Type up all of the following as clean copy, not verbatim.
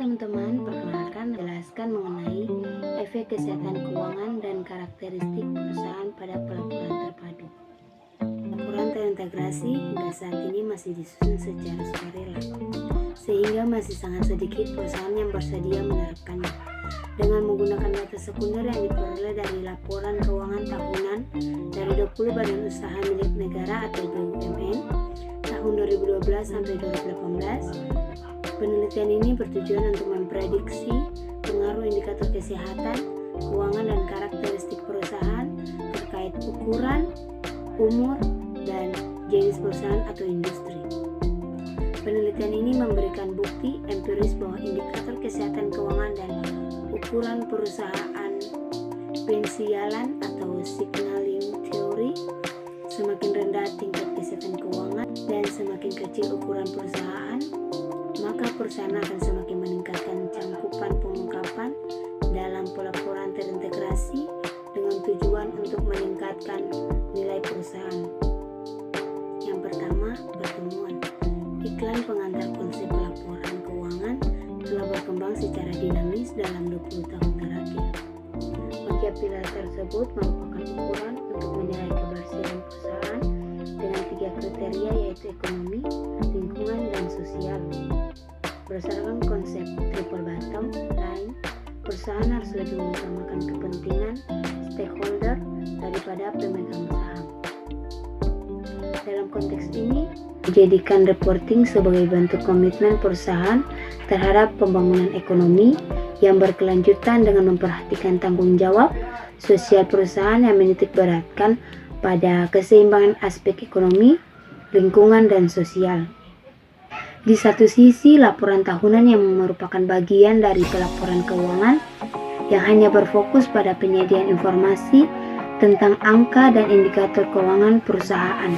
teman-teman, perkenalkan menjelaskan mengenai efek kesehatan keuangan dan karakteristik perusahaan pada pelaporan terpadu. Laporan terintegrasi hingga saat ini masih disusun secara sukarela, sehingga masih sangat sedikit perusahaan yang bersedia menerapkannya. Dengan menggunakan data sekunder yang diperoleh dari laporan keuangan tahunan dari 20 badan usaha milik negara atau BUMN tahun 2012 sampai 2018, penelitian ini bertujuan untuk memprediksi pengaruh indikator kesehatan, keuangan, dan karakteristik perusahaan terkait ukuran, umur, dan jenis perusahaan atau industri. Penelitian ini memberikan bukti empiris bahwa indikator kesehatan keuangan dan ukuran perusahaan pensialan atau signaling theory, semakin rendah tingkat kesehatan keuangan dan semakin kecil ukuran perusahaan, maka perusahaan akan semakin meningkatkan cangkupan pengungkapan dalam pelaporan terintegrasi dengan tujuan untuk meningkatkan nilai perusahaan. Yang pertama, pertemuan. Iklan pengantar konsep pelaporan keuangan telah berkembang secara dinamis dalam 20 tahun terakhir. Setiap pilar tersebut merupakan ukuran untuk menilai kebersihan perusahaan dengan 3 kriteria, yaitu ekonomi, lingkungan, dan sosial. Berdasarkan konsep triple bottom line, perusahaan harus lebih mengutamakan kepentingan stakeholder daripada pemegang saham. Dalam konteks ini, dijadikan reporting sebagai bentuk komitmen perusahaan terhadap pembangunan ekonomi yang berkelanjutan dengan memperhatikan tanggung jawab sosial perusahaan yang menitik beratkan pada keseimbangan aspek ekonomi, lingkungan, dan sosial. Di satu sisi, laporan tahunan yang merupakan bagian dari pelaporan keuangan yang hanya berfokus pada penyediaan informasi tentang angka dan indikator keuangan perusahaan.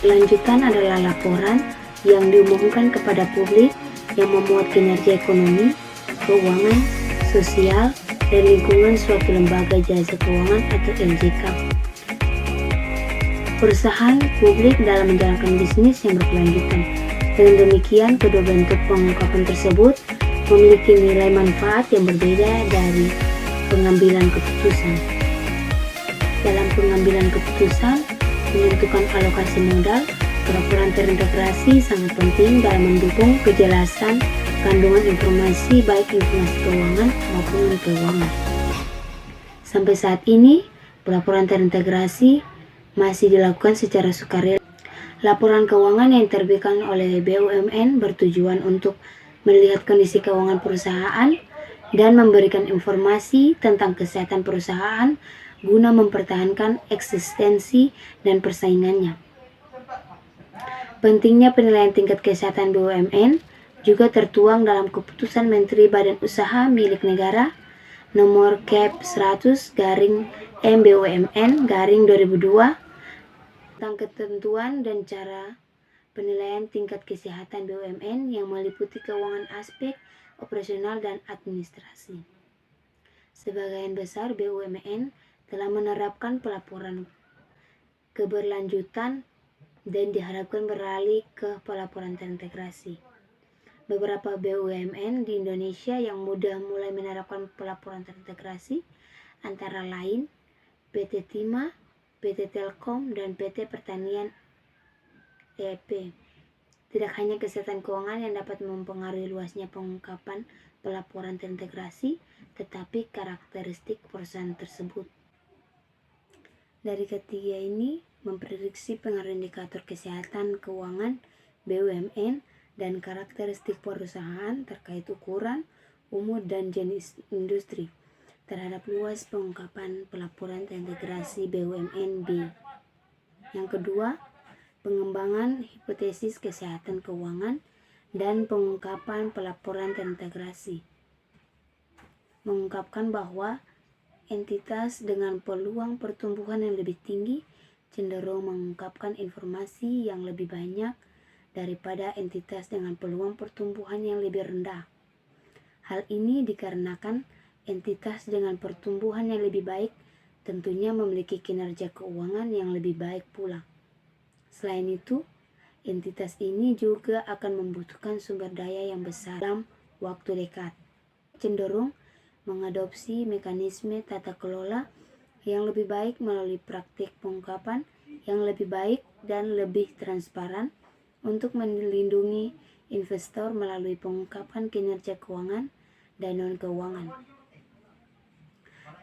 Lanjutan adalah laporan yang diumumkan kepada publik yang memuat kinerja ekonomi, keuangan, sosial, dan lingkungan suatu lembaga jasa keuangan atau LJK. Perusahaan publik dalam menjalankan bisnis yang berkelanjutan. Dengan demikian, kedua bentuk pengungkapan tersebut memiliki nilai manfaat yang berbeda dari pengambilan keputusan. Dalam pengambilan keputusan, menentukan alokasi modal, pelaporan terintegrasi sangat penting dalam mendukung kejelasan kandungan informasi baik informasi keuangan maupun non-keuangan. Sampai saat ini, pelaporan terintegrasi masih dilakukan secara sukarela. Laporan keuangan yang diterbitkan oleh BUMN bertujuan untuk melihat kondisi keuangan perusahaan dan memberikan informasi tentang kesehatan perusahaan guna mempertahankan eksistensi dan persaingannya. Pentingnya penilaian tingkat kesehatan BUMN juga tertuang dalam Keputusan Menteri Badan Usaha Milik Negara Nomor Kep 100/MBUMN/2002 tentang ketentuan dan cara penilaian tingkat kesehatan BUMN yang meliputi keuangan aspek operasional dan administrasi. Sebagian besar BUMN telah menerapkan pelaporan keberlanjutan dan diharapkan beralih ke pelaporan terintegrasi. Beberapa BUMN di Indonesia yang mudah mulai menerapkan pelaporan terintegrasi antara lain PT Timah, PT Telkom, dan PT Pertanian EP. Tidak hanya kesehatan keuangan yang dapat mempengaruhi luasnya pengungkapan pelaporan terintegrasi, tetapi karakteristik perusahaan tersebut. Dari ketiga ini, memprediksi pengaruh indikator kesehatan keuangan BUMN dan karakteristik perusahaan terkait ukuran, umur, dan jenis industri terhadap luas pengungkapan pelaporan terintegrasi BUMN. Yang kedua, pengembangan hipotesis kesehatan keuangan dan pengungkapan pelaporan terintegrasi mengungkapkan bahwa entitas dengan peluang pertumbuhan yang lebih tinggi cenderung mengungkapkan informasi yang lebih banyak daripada entitas dengan peluang pertumbuhan yang lebih rendah. Hal ini dikarenakan entitas dengan pertumbuhan yang lebih baik tentunya memiliki kinerja keuangan yang lebih baik pula. Selain itu, entitas ini juga akan membutuhkan sumber daya yang besar dalam waktu dekat, cenderung mengadopsi mekanisme tata kelola yang lebih baik melalui praktik pengungkapan yang lebih baik dan lebih transparan untuk melindungi investor melalui pengungkapan kinerja keuangan dan non-keuangan.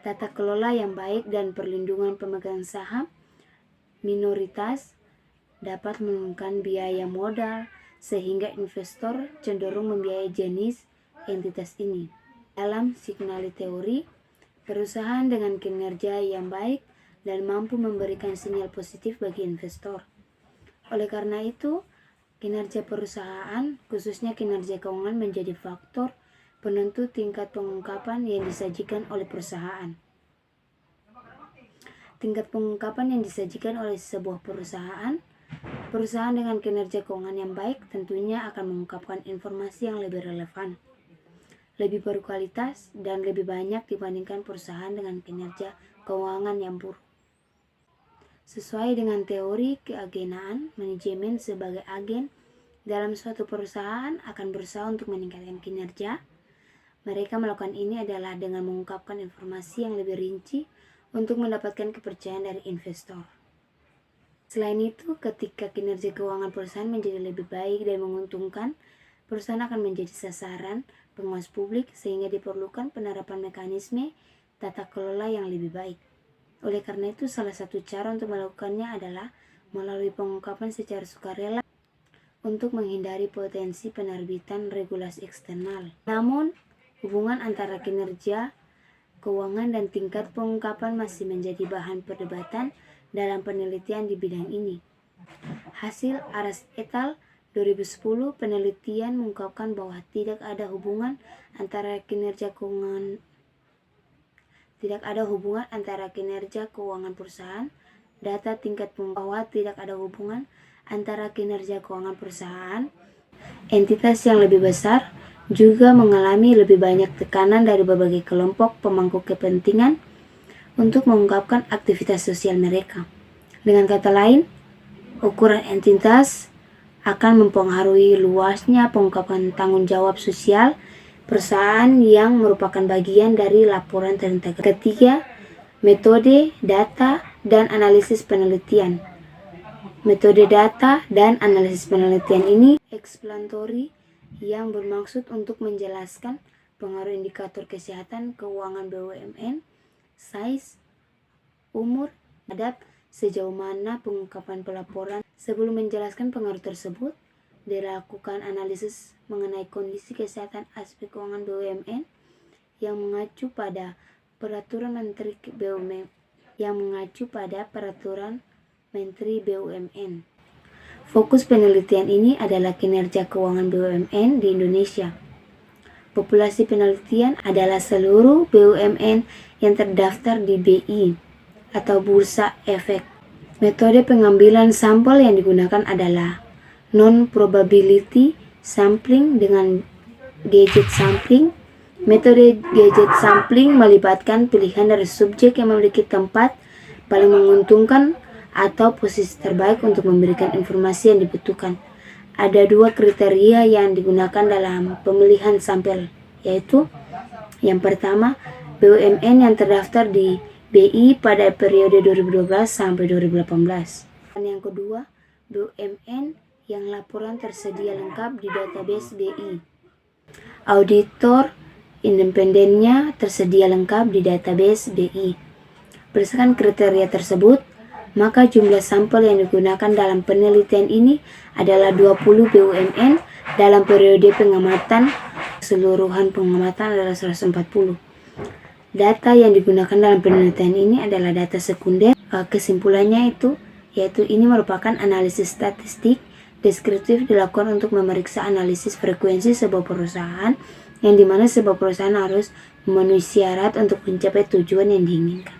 Tata kelola yang baik dan perlindungan pemegang saham minoritas dapat menurunkan biaya modal sehingga investor cenderung membiayai jenis entitas ini. Dalam signal teori, perusahaan dengan kinerja yang baik dan mampu memberikan sinyal positif bagi investor. Oleh karena itu, kinerja perusahaan, khususnya kinerja keuangan, menjadi faktor penentu tingkat pengungkapan yang disajikan oleh perusahaan. Tingkat pengungkapan yang disajikan oleh sebuah perusahaan dengan kinerja keuangan yang baik tentunya akan mengungkapkan informasi yang lebih relevan, lebih berkualitas, dan lebih banyak dibandingkan perusahaan dengan kinerja keuangan yang buruk. Sesuai dengan teori keagenaan, manajemen sebagai agen dalam suatu perusahaan akan berusaha untuk meningkatkan kinerja. Mereka melakukan ini adalah dengan mengungkapkan informasi yang lebih rinci untuk mendapatkan kepercayaan dari investor. Selain itu, ketika kinerja keuangan perusahaan menjadi lebih baik dan menguntungkan, perusahaan akan menjadi sasaran pengawas publik sehingga diperlukan penerapan mekanisme tata kelola yang lebih baik. Oleh karena itu, salah satu cara untuk melakukannya adalah melalui pengungkapan secara sukarela untuk menghindari potensi penerbitan regulasi eksternal. Namun, hubungan antara kinerja keuangan dan tingkat pengungkapan masih menjadi bahan perdebatan dalam penelitian di bidang ini. Hasil Aras et al. 2010 penelitian mengungkapkan bahwa tidak ada hubungan antara kinerja keuangan perusahaan, data tingkat pengungkapan tidak ada hubungan antara kinerja keuangan perusahaan. Entitas yang lebih besar juga mengalami lebih banyak tekanan dari berbagai kelompok pemangku kepentingan untuk mengungkapkan aktivitas sosial mereka. Dengan kata lain, ukuran entitas akan mempengaruhi luasnya pengungkapan tanggung jawab sosial perusahaan yang merupakan bagian dari laporan terintegrasi. Ketiga, metode data dan analisis penelitian. Metode data dan analisis penelitian ini eksploratory yang bermaksud untuk menjelaskan pengaruh indikator kesehatan keuangan BUMN, size, umur, terhadap sejauh mana pengungkapan pelaporan. Sebelum menjelaskan pengaruh tersebut, dilakukan analisis mengenai kondisi kesehatan aspek keuangan BUMN yang mengacu pada peraturan Menteri BUMN. Fokus penelitian ini adalah kinerja keuangan BUMN di Indonesia. Populasi penelitian adalah seluruh BUMN yang terdaftar di BI atau Bursa Efek. Metode pengambilan sampel yang digunakan adalah non-probability sampling dengan gadget sampling. Metode gadget sampling melibatkan pilihan dari subjek yang memiliki tempat paling menguntungkan atau posisi terbaik untuk memberikan informasi yang dibutuhkan. Ada dua kriteria yang digunakan dalam pemilihan sampel, yaitu yang pertama, BUMN yang terdaftar di BI pada periode 2012 sampai 2018. Dan yang kedua, BUMN yang laporan tersedia lengkap di database BI. Auditor independennya tersedia lengkap di database BI. Berdasarkan kriteria tersebut, maka jumlah sampel yang digunakan dalam penelitian ini adalah 20 BUMN dalam periode pengamatan. Keseluruhan pengamatan adalah 140. Data yang digunakan dalam penelitian ini adalah data sekunder. Kesimpulannya yaitu ini merupakan analisis statistik deskriptif dilakukan untuk memeriksa analisis frekuensi sebuah perusahaan yang dimana sebuah perusahaan harus memenuhi syarat untuk mencapai tujuan yang diinginkan.